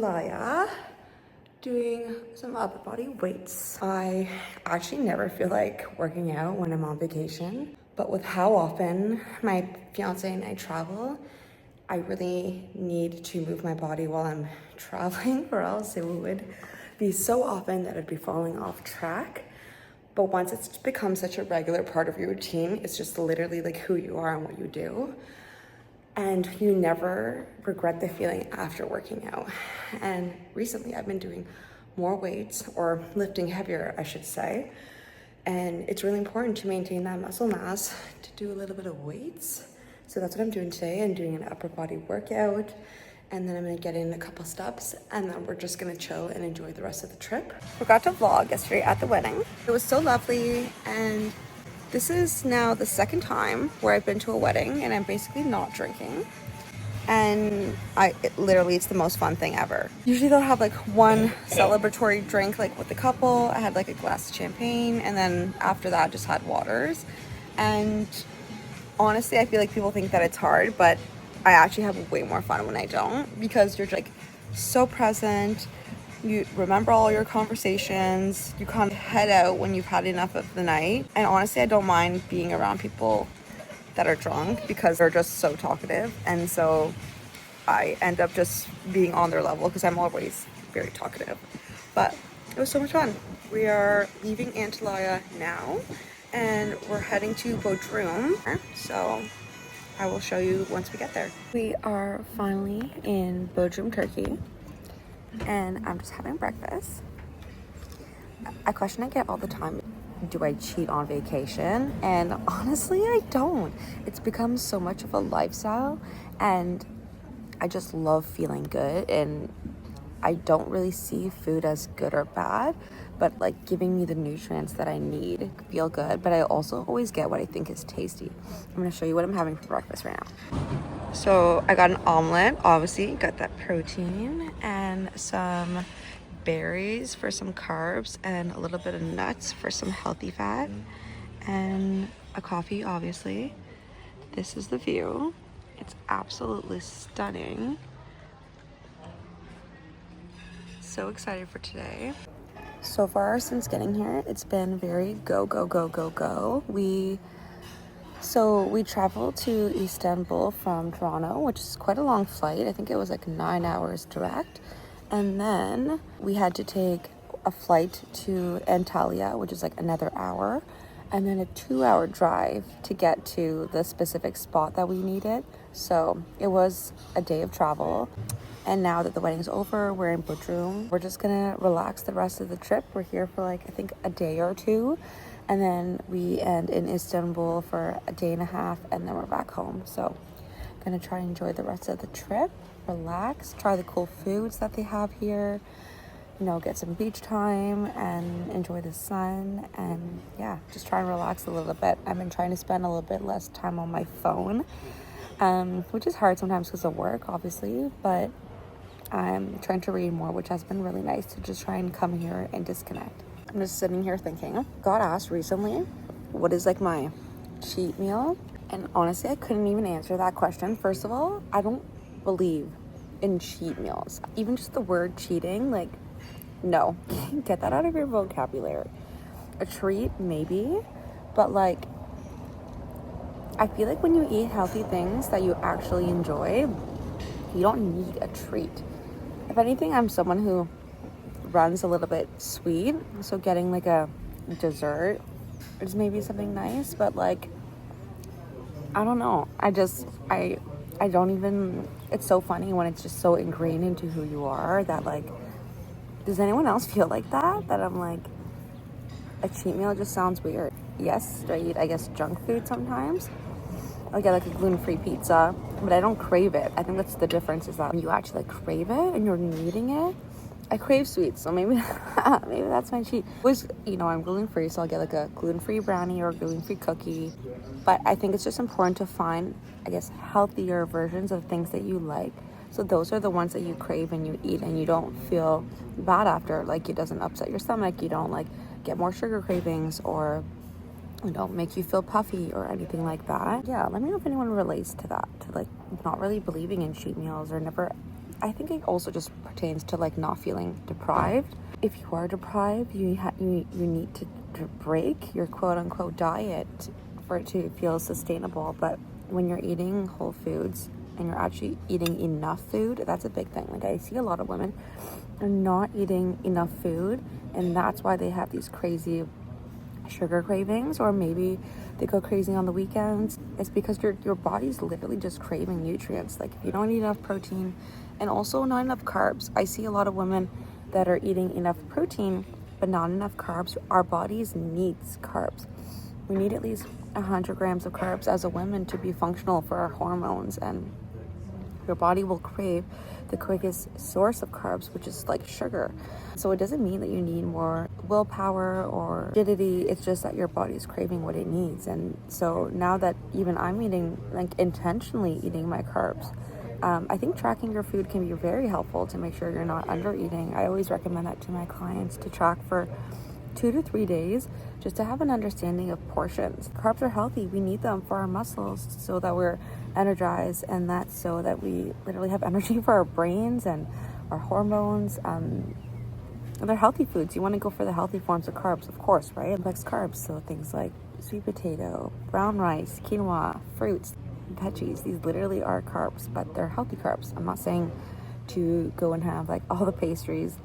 Antalya doing some upper body weights. I actually never feel like working out when I'm on vacation, but with how often my fiance and I travel, I really need to move my body while I'm traveling, or else it would be so often that I'd be falling off track. But once it's become such a regular part of your routine, it's just literally like who you are and what you do. And you never regret the feeling after working out. And recently I've been doing more weights, or lifting heavier, I should say. And it's really important to maintain that muscle mass to do a little bit of weights. So that's what I'm doing today. I'm doing an upper body workout, and then I'm gonna get in a couple steps, and then we're just gonna chill and enjoy the rest of the trip. Forgot to vlog yesterday at the wedding. It was so lovely, and this is now the second time where I've been to a wedding and I'm basically not drinking. And it's the most fun thing ever. Usually they'll have like one celebratory drink like with the couple. I had like a glass of champagne, and then after that just had waters. And honestly, I feel like people think that it's hard, but I actually have way more fun when I don't, because you're like so present. You remember all your conversations. You kind of head out when you've had enough of the night. And honestly, I don't mind being around people that are drunk because they're just so talkative. And so I end up just being on their level because I'm always very talkative. But it was so much fun. We are leaving Antalya now, and we're heading to Bodrum. So I will show you once we get there. We are finally in Bodrum, Turkey. And I'm just having breakfast. A question I get all the time: do I cheat on vacation? And honestly, I don't. It's become so much of a lifestyle, and I just love feeling good. And I don't really see food as good or bad, but like giving me the nutrients that I need, feel good. But I also always get what I think is tasty. I'm gonna show you what I'm having for breakfast right now. So I got an omelet, obviously, got that protein, and some berries for some carbs, and a little bit of nuts for some healthy fat, and a coffee, obviously. This is the view. It's absolutely stunning. So excited for today. So far since getting here, it's been very go, go, go, go, go. We traveled to Istanbul from Toronto, which is quite a long flight. I think it was like 9 hours direct. And then we had to take a flight to Antalya, which is like another hour. And then a 2-hour drive to get to the specific spot that we needed. So it was a day of travel. And now that the wedding's over, we're in Bodrum. We're just gonna relax the rest of the trip. We're here for like, I think, a day or two. And then we end in Istanbul for a day and a half, and then we're back home. So gonna try and enjoy the rest of the trip, relax, try the cool foods that they have here, get some beach time and enjoy the sun, and yeah, just try and relax a little bit. I've been trying to spend a little bit less time on my phone, which is hard sometimes because of work, obviously, but I'm trying to read more, which has been really nice to just try and come here and disconnect. I'm just sitting here thinking, got asked recently, what is like my cheat meal? And honestly, I couldn't even answer that question. First of all, I don't believe in cheat meals. Even just the word cheating, like, no, get that out of your vocabulary. A treat, maybe, but like, I feel like when you eat healthy things that you actually enjoy, you don't need a treat. If anything, I'm someone who runs a little bit sweet, so getting like a dessert is maybe something nice, but like, I don't know. I don't even, it's so funny when it's just so ingrained into who you are that like, does anyone else feel like that? That I'm like, a cheat meal just sounds weird. Yes, I eat, I guess, junk food sometimes. I'll get like a gluten-free pizza, but I don't crave it. I think that's the difference, is that when you actually like crave it and you're needing it. I crave sweets, so maybe maybe that's my cheat. Always, I'm gluten-free, so I'll get like a gluten-free brownie or a gluten-free cookie. But I think it's just important to find, I guess, healthier versions of things that you like. So those are the ones that you crave and you eat, and you don't feel bad after. Like, it doesn't upset your stomach. You don't like get more sugar cravings, or make you feel puffy or anything like that. Yeah, let me know if anyone relates to that, to like not really believing in cheat meals or never I think it also just pertains to like not feeling deprived. If you are deprived, you need to break your quote unquote diet for it to feel sustainable. But when you're eating whole foods and you're actually eating enough food, that's a big thing. Like I see a lot of women are not eating enough food, and that's why they have these crazy sugar cravings, or maybe they go crazy on the weekends. It's because your body's literally just craving nutrients. Like if you don't eat enough protein and also not enough carbs. I see a lot of women that are eating enough protein but not enough carbs. Our bodies needs carbs. We need at least 100 grams of carbs as a woman to be functional for our hormones, and your body will crave the quickest source of carbs, which is like sugar. So it doesn't mean that you need more willpower or rigidity. It's just that your body's craving what it needs. And so now that even I'm eating, like intentionally eating my carbs, I think tracking your food can be very helpful to make sure you're not under eating. I always recommend that to my clients, to track for 2 to 3 days just to have an understanding of portions. Carbs are healthy. We need them for our muscles so that we're energized, and that's so that we literally have energy for our brains and our hormones. And they're healthy foods. You want to go for the healthy forms of carbs, of course, right? Complex carbs, so things like sweet potato, brown rice, quinoa, fruits, veggies. These literally are carbs, but they're healthy carbs. I'm not saying to go and have like all the pastries,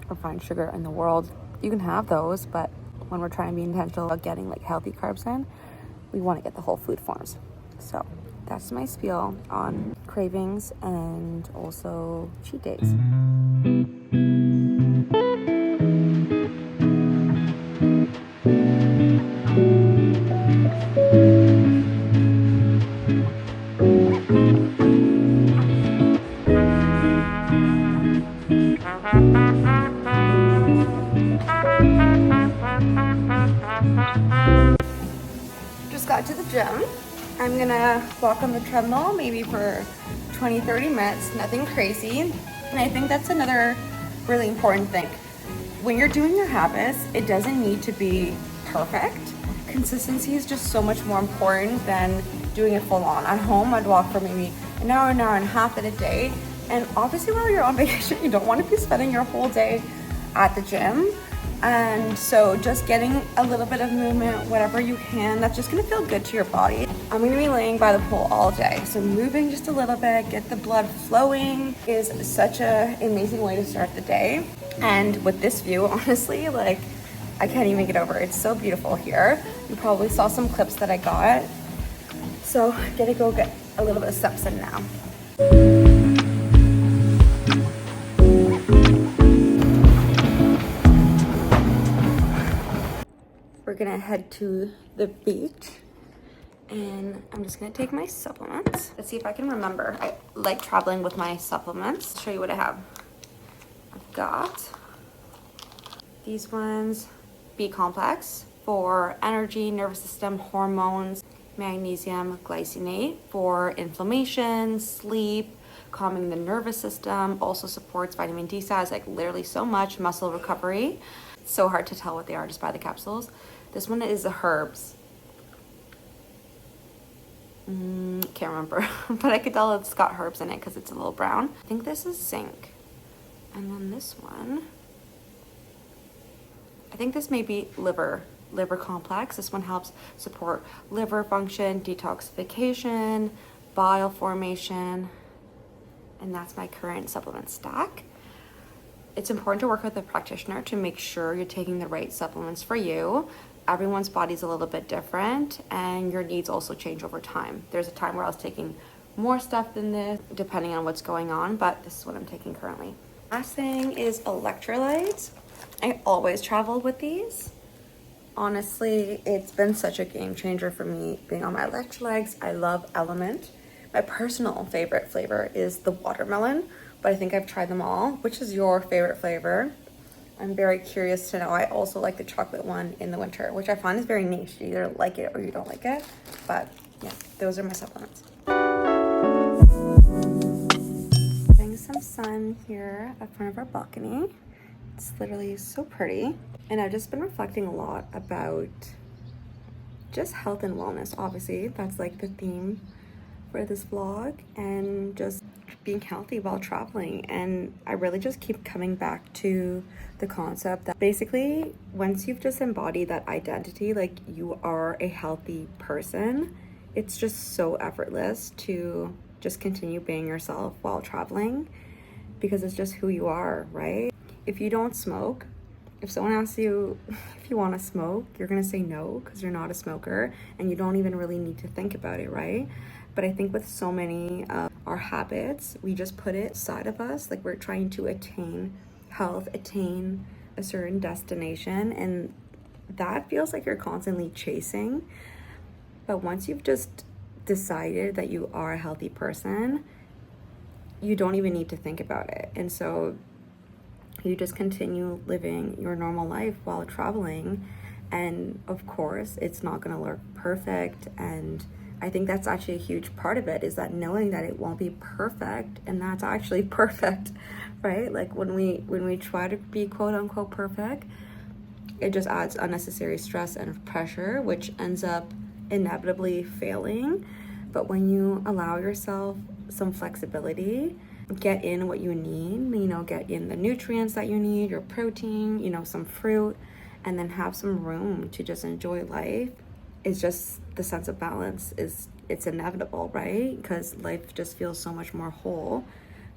refined sugar in the world. You can have those, but when we're trying to be intentional about getting like healthy carbs in, we want to get the whole food forms. So that's my spiel on cravings and also cheat days. Just got to the gym. I'm gonna walk on the treadmill maybe for 20-30 minutes, nothing crazy. And I think that's another really important thing. When you're doing your habits, it doesn't need to be perfect. Consistency is just so much more important than doing it full on. At home, I'd walk for maybe an hour and a half in a day. And obviously while you're on vacation, you don't want to be spending your whole day at the gym. And so just getting a little bit of movement, whatever you can, that's just gonna feel good to your body. I'm gonna be laying by the pool all day. So moving just a little bit, get the blood flowing is such an amazing way to start the day. And with this view, honestly, like I can't even get over it. It's so beautiful here. You probably saw some clips that I got. So gonna go get a little bit of steps in now. We're gonna head to the beach, and I'm just gonna take my supplements. Let's see if I can remember. I like traveling with my supplements. I'll show you what I have. I've got these ones, B complex for energy, nervous system, hormones, magnesium glycinate for inflammation, sleep, calming the nervous system, also supports vitamin D, has like literally so much, muscle recovery. It's so hard to tell what they are just by the capsules. This one is the herbs. Can't remember, but I could tell it's got herbs in it because it's a little brown. I think this is zinc. And then this one, I think this may be liver complex. This one helps support liver function, detoxification, bile formation, and that's my current supplement stack. It's important to work with a practitioner to make sure you're taking the right supplements for you. Everyone's body's a little bit different, and your needs also change over time. There's a time where I was taking more stuff than this, depending on what's going on, but this is what I'm taking currently. Last thing is electrolytes. I always travel with these. Honestly, it's been such a game changer for me being on my electrolytes. I love Element. My personal favorite flavor is the watermelon, but I think I've tried them all. Which is your favorite flavor? I'm very curious to know. I also like the chocolate one in the winter, which I find is very niche. You either like it or you don't like it. But yeah, those are my supplements. Getting some sun here at front of our balcony. It's literally so pretty. And I've just been reflecting a lot about just health and wellness. Obviously, that's like the theme for this vlog and just being healthy while traveling. And I really just keep coming back to the concept that basically once you've just embodied that identity, like you are a healthy person, it's just so effortless to just continue being yourself while traveling because it's just who you are, right? If you don't smoke, if someone asks you if you want to smoke, you're going to say no because you're not a smoker and you don't even really need to think about it, right? But I think with so many of our habits, we just put it side of us, like we're trying to attain health, attain a certain destination, and that feels like you're constantly chasing. But once you've just decided that you are a healthy person, you don't even need to think about it. And so you just continue living your normal life while traveling. And of course, it's not going to look perfect. And I think that's actually a huge part of it, is that knowing that it won't be perfect, and that's actually perfect, right? Like when we try to be quote unquote perfect, it just adds unnecessary stress and pressure, which ends up inevitably failing. But when you allow yourself some flexibility, get in what you need, get in the nutrients that you need, your protein, some fruit, and then have some room to just enjoy life, is just the sense of balance it's inevitable, right? Because life just feels so much more whole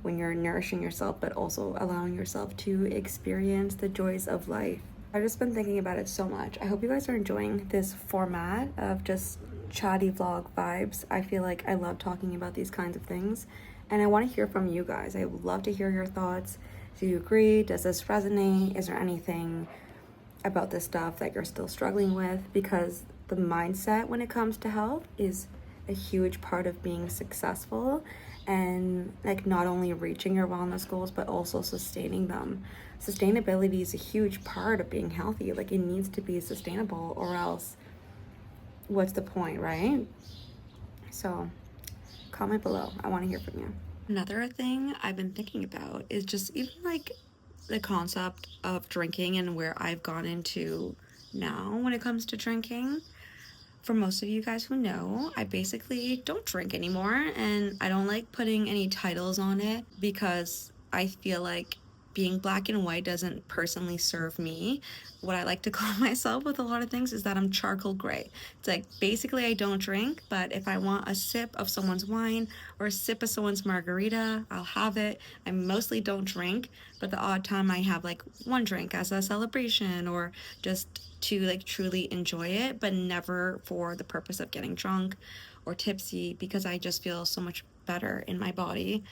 when you're nourishing yourself, but also allowing yourself to experience the joys of life. I've just been thinking about it so much. I hope you guys are enjoying this format of just chatty vlog vibes. I feel like I love talking about these kinds of things, and I want to hear from you guys. I would love to hear your thoughts. Do you agree? Does this resonate? Is there anything about this stuff that you're still struggling with? Because the mindset when it comes to health is a huge part of being successful, and like not only reaching your wellness goals but also sustaining them. Sustainability is a huge part of being healthy. Like it needs to be sustainable, or else what's the point, right? So comment below. I want to hear from you. Another thing I've been thinking about is just even like the concept of drinking and where I've gone into now when it comes to drinking. For most of you guys who know, I basically don't drink anymore, and I don't like putting any titles on it because I feel like being black and white doesn't personally serve me. What I like to call myself with a lot of things is that I'm charcoal gray. It's like basically I don't drink, but if I want a sip of someone's wine or a sip of someone's margarita, I'll have it. I mostly don't drink, but the odd time I have like one drink as a celebration or just to like truly enjoy it, but never for the purpose of getting drunk or tipsy, because I just feel so much better in my body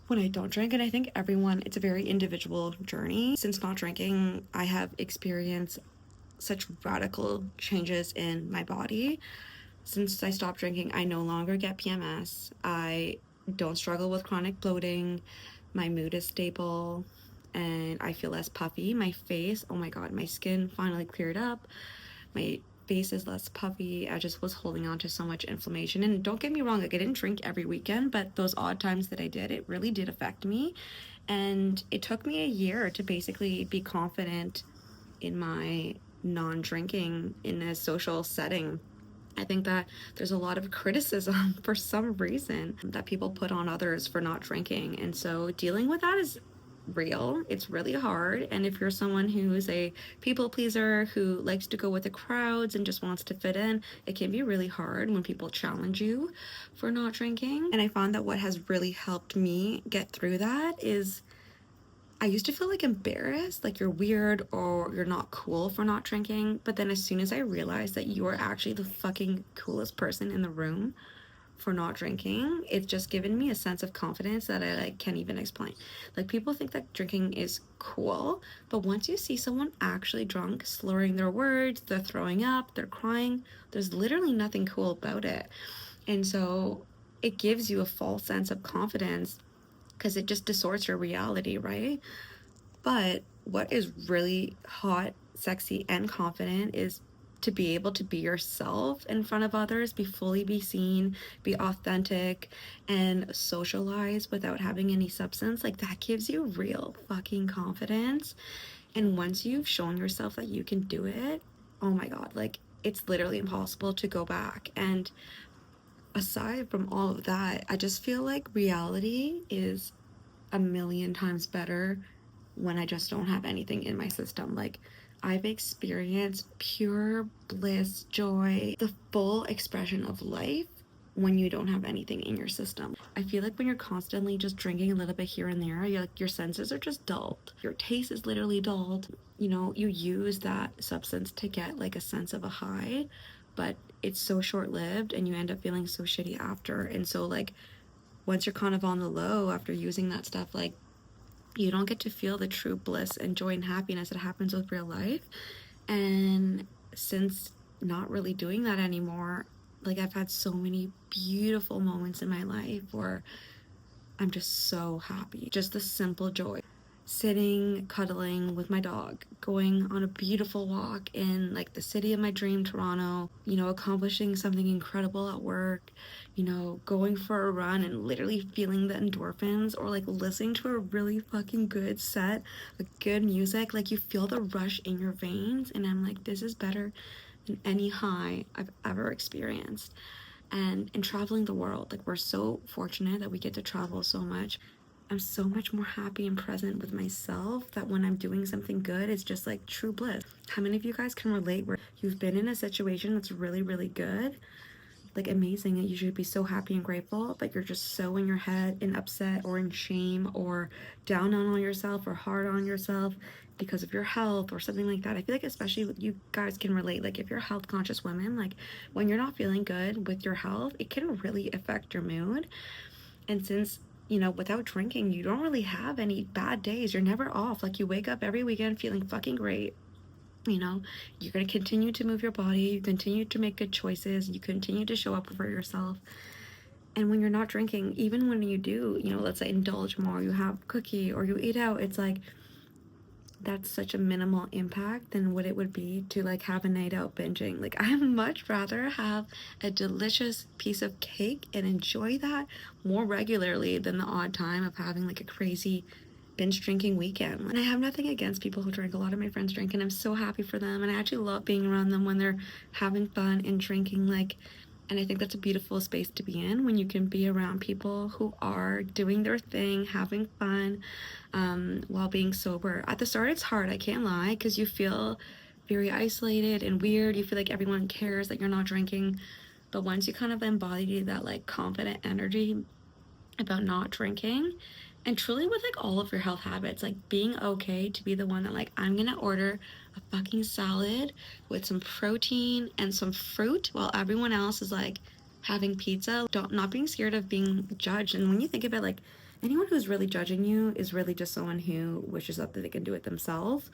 when I don't drink. And I think it's a very individual journey. Since not drinking, I have experienced such radical changes in my body. Since I stopped drinking, I no longer get PMS. I don't struggle with chronic bloating. My mood is stable and I feel less puffy. My face, oh my god, my skin finally cleared up. My face is less puffy. I just was holding on to so much inflammation. And don't get me wrong, like I didn't drink every weekend, but those odd times that I did, it really did affect me. And it took me a year to basically be confident in my non-drinking in a social setting. I think that there's a lot of criticism for some reason that people put on others for not drinking. And so dealing with that is real. It's really hard. And if you're someone who is a people pleaser, who likes to go with the crowds and just wants to fit in, it can be really hard when people challenge you for not drinking. And I found that what has really helped me get through that is I used to feel like embarrassed, like you're weird or you're not cool for not drinking. But then as soon as I realized that you are actually the fucking coolest person in the room for not drinking, it's just given me a sense of confidence that I like can't even explain. Like people think that drinking is cool, but once you see someone actually drunk, slurring their words, they're throwing up, they're crying, there's literally nothing cool about it. And so it gives you a false sense of confidence because it just distorts your reality, right? But what is really hot, sexy, and confident is to be able to be yourself in front of others, be seen, be authentic, and socialize without having any substance. Like that gives you real fucking confidence. And once you've shown yourself that you can do it, oh my god, like it's literally impossible to go back. And aside from all of that, I just feel like reality is a million times better when I just don't have anything in my system. Like, I've experienced pure bliss, joy, the full expression of life when you don't have anything in your system. I feel like when you're constantly just drinking a little bit here and there, your senses are just dulled. Your taste is literally dulled. You know, you use that substance to get like a sense of a high, but it's so short lived and you end up feeling so shitty after. And so, like, once you're kind of on the low after using that stuff, like, you don't get to feel the true bliss and joy and happiness that happens with real life. And since not really doing that anymore, like, I've had so many beautiful moments in my life where I'm just so happy. Just the simple joy. Sitting, cuddling with my dog, going on a beautiful walk in like the city of my dream, Toronto, you know, accomplishing something incredible at work, you know, going for a run and literally feeling the endorphins, or like listening to a really fucking good set of good music. Like, you feel the rush in your veins, and I'm like, this is better than any high I've ever experienced. And in traveling the world, like, we're so fortunate that we get to travel so much. I'm so much more happy and present with myself that when I'm doing something good, it's just like true bliss. How many of you guys can relate where you've been in a situation that's really, really good, like amazing, and you should be so happy and grateful, but you're just so in your head and upset or in shame or down on yourself or hard on yourself because of your health or something like that. I feel like especially you guys can relate. Like, if you're health conscious women, like, when you're not feeling good with your health, it can really affect your mood. And since, you know, without drinking, you don't really have any bad days. You're never off. Like, you wake up every weekend feeling fucking great. You know, you're going to continue to move your body, you continue to make good choices, you continue to show up for yourself. And when you're not drinking, even when you do, you know, let's say indulge more, you have cookie or you eat out, it's like, that's such a minimal impact than what it would be to like have a night out binging. Like, I much rather have a delicious piece of cake and enjoy that more regularly than the odd time of having like a crazy binge drinking weekend. And I have nothing against people who drink. A lot of my friends drink and I'm so happy for them, and I actually love being around them when they're having fun and drinking. Like, and I think that's a beautiful space to be in, when you can be around people who are doing their thing, having fun, while being sober. At the start, it's hard, I can't lie, because you feel very isolated and weird. You feel like everyone cares that you're not drinking. But once you kind of embody that like confident energy about not drinking, and truly with like all of your health habits, like being okay to be the one that, like, I'm gonna order a fucking salad with some protein and some fruit while everyone else is like having pizza. Not being scared of being judged. And when you think about, like, anyone who's really judging you is really just someone who wishes that they can do it themselves,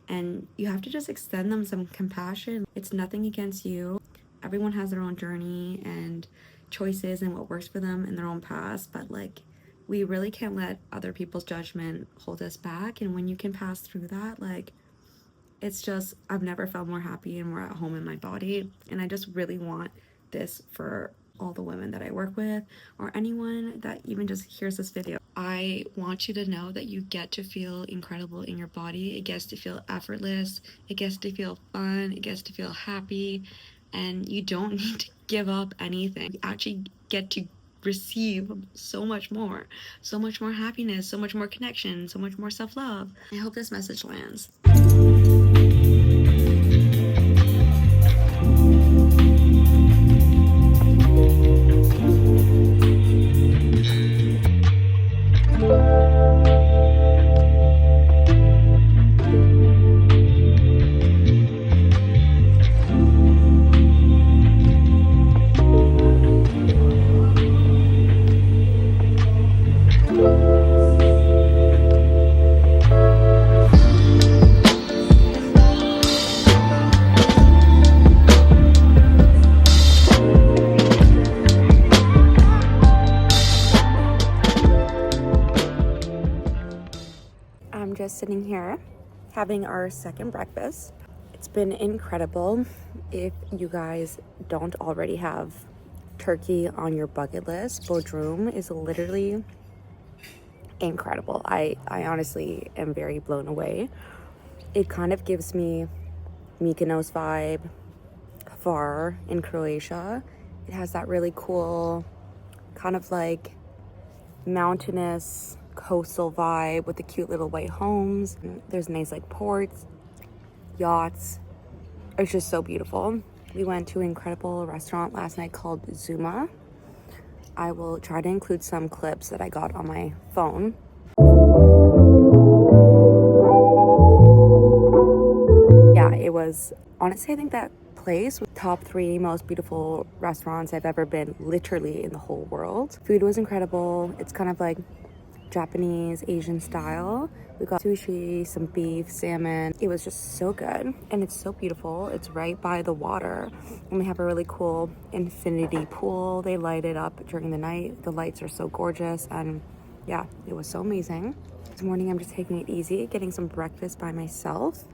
and you have to just extend them some compassion. It's nothing against you. Everyone has their own journey and choices and what works for them in their own past, but like, we really can't let other people's judgment hold us back. And when you can pass through that, like, it's just, I've never felt more happy and more at home in my body. And I just really want this for all the women that I work with, or anyone that even just hears this video. I want you to know that you get to feel incredible in your body. It gets to feel effortless. It gets to feel fun. It gets to feel happy. And you don't need to give up anything. You actually get to receive so much more happiness, so much more connection, so much more self-love. I hope this message lands. I'm just sitting here having our second breakfast. It's been incredible. If you guys don't already have turkey on your bucket list, Bodrum is literally incredible. I honestly am very blown away. It kind of gives me Mykonos vibe, Hvar in Croatia. It has that really cool kind of like mountainous coastal vibe with the cute little white homes. There's nice like ports, yachts. It's just so beautiful. We went to an incredible restaurant last night called Zuma. I will try to include some clips that I got on my phone. Yeah, it was, honestly, I think that place was top 3 most beautiful restaurants I've ever been, literally in the whole world. Food was incredible. It's kind of like Japanese, Asian style. We got sushi, some beef, salmon. It was just so good, and it's so beautiful. It's right by the water, and we have a really cool infinity pool. They light it up during the night. The lights are so gorgeous, and yeah, it was so amazing. This morning, I'm just taking it easy, getting some breakfast by myself.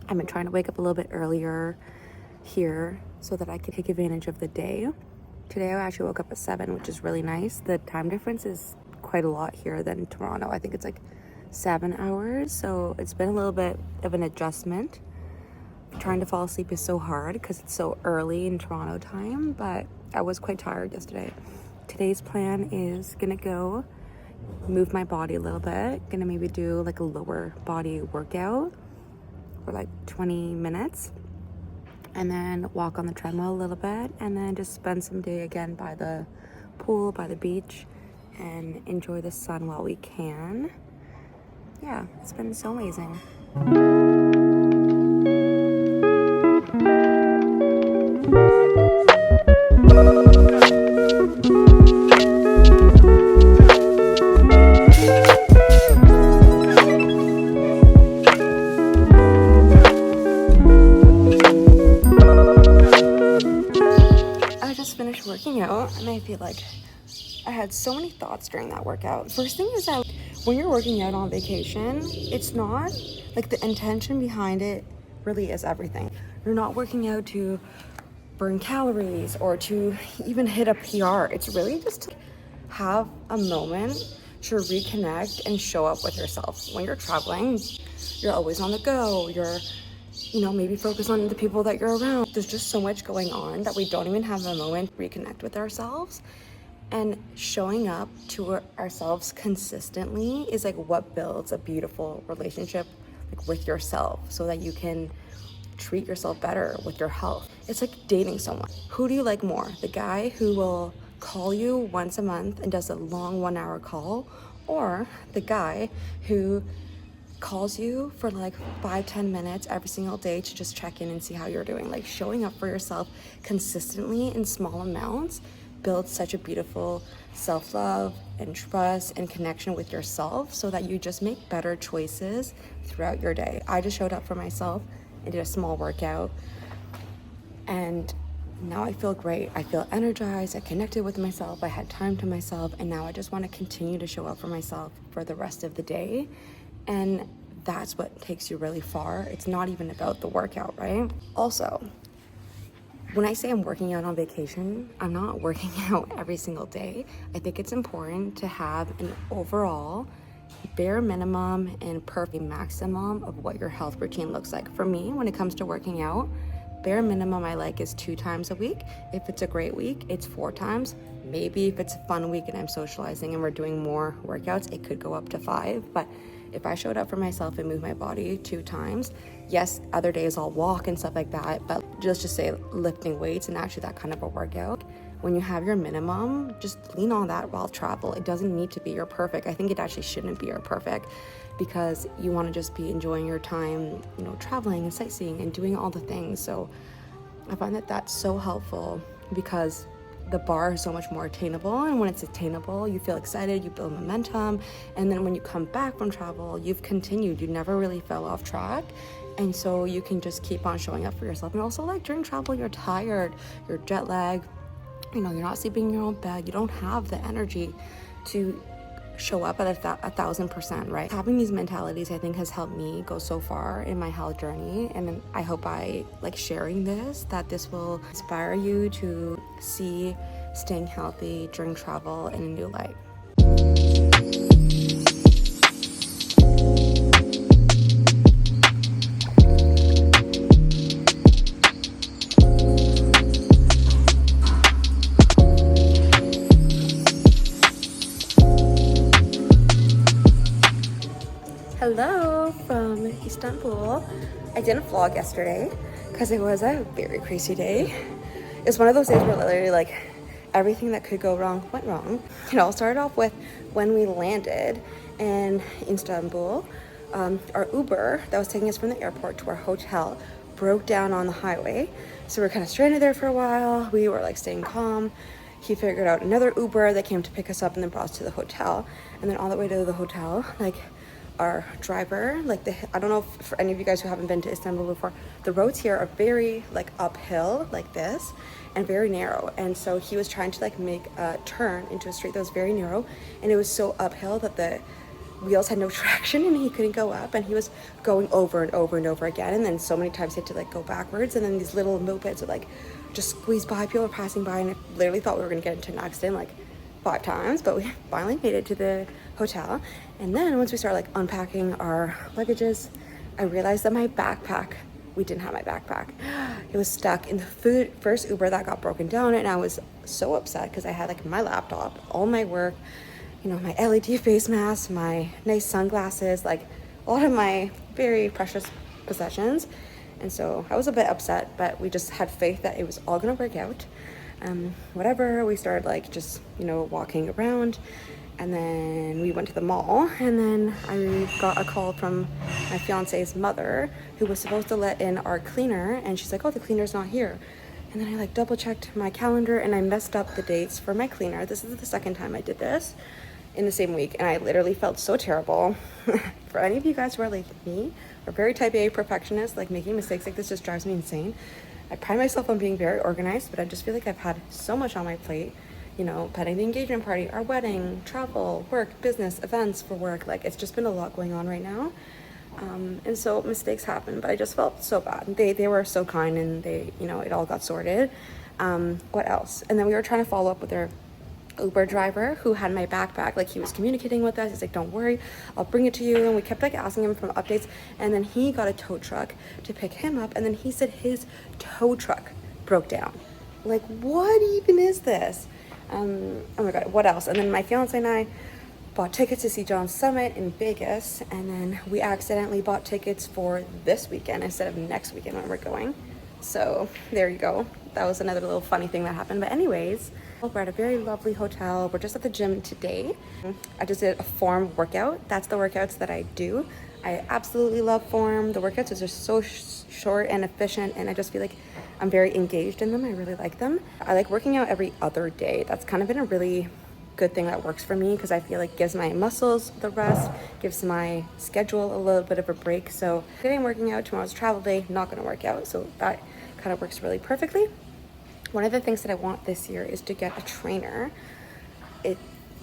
I've been trying to wake up a little bit earlier here so that I could take advantage of the day. Today, I actually woke up at 7, which is really nice. The time difference is quite a lot here than Toronto. I think it's like 7 hours, so it's been a little bit of an adjustment. Trying to fall asleep is so hard because it's so early in Toronto time, but I was quite tired yesterday. Today's plan is gonna go move my body a little bit. Gonna maybe do like a lower body workout for like 20 minutes, and then walk on the treadmill a little bit, and then just spend some day again by the pool, by the beach, and enjoy the sun while we can. Yeah, it's been so amazing. I just finished working out, and I feel like I had so many thoughts during that workout. First thing is that when you're working out on vacation, it's not like the intention behind it really is everything. You're not working out to burn calories or to even hit a PR. It's really just to have a moment to reconnect and show up with yourself. When you're traveling, you're always on the go. You're, maybe focus on the people that you're around. There's just so much going on that we don't even have a moment to reconnect with ourselves. And showing up to ourselves consistently is like what builds a beautiful relationship like with yourself, so that you can treat yourself better with your health. It's like dating someone. Who do you like more? The guy who will call you once a month and does a long 1-hour call, or the guy who calls you for like 5-10 minutes every single day to just check in and see how you're doing? Like, showing up for yourself consistently in small amounts builds such a beautiful self-love and trust and connection with yourself, so that you just make better choices throughout your day. I just showed up for myself and did a small workout, and now I feel great. I feel energized. I connected with myself. I had time to myself, and now I just want to continue to show up for myself for the rest of the day. And that's what takes you really far. It's not even about the workout, right? Also, when I say I'm working out on vacation, I'm not working out every single day. I think it's important to have an overall bare minimum and perfect maximum of what your health routine looks like. For me, when it comes to working out, bare minimum I like is 2 times a week. If it's a great week, it's 4 times. Maybe if it's a fun week and I'm socializing and we're doing more workouts, it could go up to 5. But if I showed up for myself and moved my body 2 times, yes, other days I'll walk and stuff like that, but let's just say lifting weights and actually that kind of a workout. When you have your minimum, just lean on that while travel. It doesn't need to be your perfect. I think it actually shouldn't be your perfect, because you want to just be enjoying your time, traveling and sightseeing and doing all the things. So I find that that's so helpful, because the bar is so much more attainable, and when it's attainable, you feel excited, you build momentum, and then when you come back from travel, you've continued, you never really fell off track, and so you can just keep on showing up for yourself. And also, like, during travel, you're tired, you're jet lagged, you're not sleeping in your own bed, you don't have the energy to show up at 1,000%, right? Having these mentalities, I think, has helped me go so far in my health journey, and I hope by sharing this, that this will inspire you to see staying healthy during travel in a new light. Hello from Istanbul. I didn't vlog yesterday because it was a very crazy day. It's one of those days where literally like everything that could go wrong went wrong. It all started off with when we landed in Istanbul. Our Uber that was taking us from the airport to our hotel broke down on the highway. So we were kind of stranded there for a while. We were like staying calm. He figured out another Uber that came to pick us up and then brought us to the hotel. And then on the way to the hotel, like our driver, like I don't know if for any of you guys who haven't been to Istanbul before, the roads here are very like uphill like this and very narrow. And so he was trying to like make a turn into a street that was very narrow, and it was so uphill that the wheels had no traction and he couldn't go up, and he was going over and over and over again, and then so many times he had to like go backwards, and then these little mopeds would like just squeeze by, people were passing by, and I literally thought we were gonna get into an accident like 5 times, but we finally made it to the hotel. And then once we started like unpacking our luggages, I realized that my backpack, we didn't have my backpack. It was stuck in the first Uber that got broken down, and I was so upset because I had like my laptop, all my work, you know, my LED face mask, my nice sunglasses, like a lot of my very precious possessions. And so I was a bit upset, but we just had faith that it was all gonna work out. Whatever, we started like just, you know, walking around, and then we went to the mall, and then I got a call from my fiance's mother, who was supposed to let in our cleaner, and she's like, oh, the cleaner's not here. And then I like double checked my calendar and I messed up the dates for my cleaner. This is the second time I did this in the same week, and I literally felt so terrible. For any of you guys who are like me, are very type A perfectionists, like making mistakes like this just drives me insane. I pride myself on being very organized, but I just feel like I've had so much on my plate, you know, planning the engagement party, our wedding, travel, work, business, events for work. Like it's just been a lot going on right now. And so mistakes happen, but I just felt so bad. They were so kind, and they, you know, it all got sorted. What else? And then we were trying to follow up with their Uber driver who had my backpack. Like he was communicating with us. He's like, don't worry, I'll bring it to you. And we kept like asking him for updates, and then he got a tow truck to pick him up, and then he said his tow truck broke down. Like, what even is this? Oh my god, what else? And then my fiance and I bought tickets to see John Summit in Vegas, and then we accidentally bought tickets for this weekend instead of next weekend when we're going. So there you go. That was another little funny thing that happened. But anyways, we're at a very lovely hotel. We're just at the gym today. I just did a form workout. That's the workouts that I do. I absolutely love form. The workouts are just so short and efficient, and I just feel like I'm very engaged in them. I really like them. I like working out every other day. That's kind of been a really good thing that works for me, because I feel like gives my muscles the rest, gives my schedule a little bit of a break. So today I'm working out, tomorrow's travel day, not gonna work out. So that kind of works really perfectly. One of the things that I want this year is to get a trainer.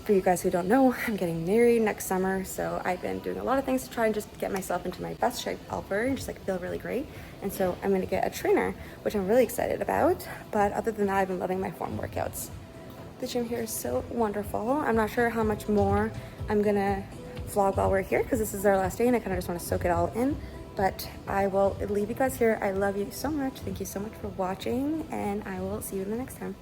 For you guys who don't know, I'm getting married next summer, so I've been doing a lot of things to try and just get myself into my best shape ever and just like feel really great. And so I'm gonna get a trainer, which I'm really excited about. But other than that, I've been loving my form workouts. The gym here is so wonderful. I'm not sure how much more I'm gonna vlog while we're here, because this is our last day and I kind of just want to soak it all in. But I will leave you guys here. I love you so much. Thank you so much for watching, and I will see you in the next time.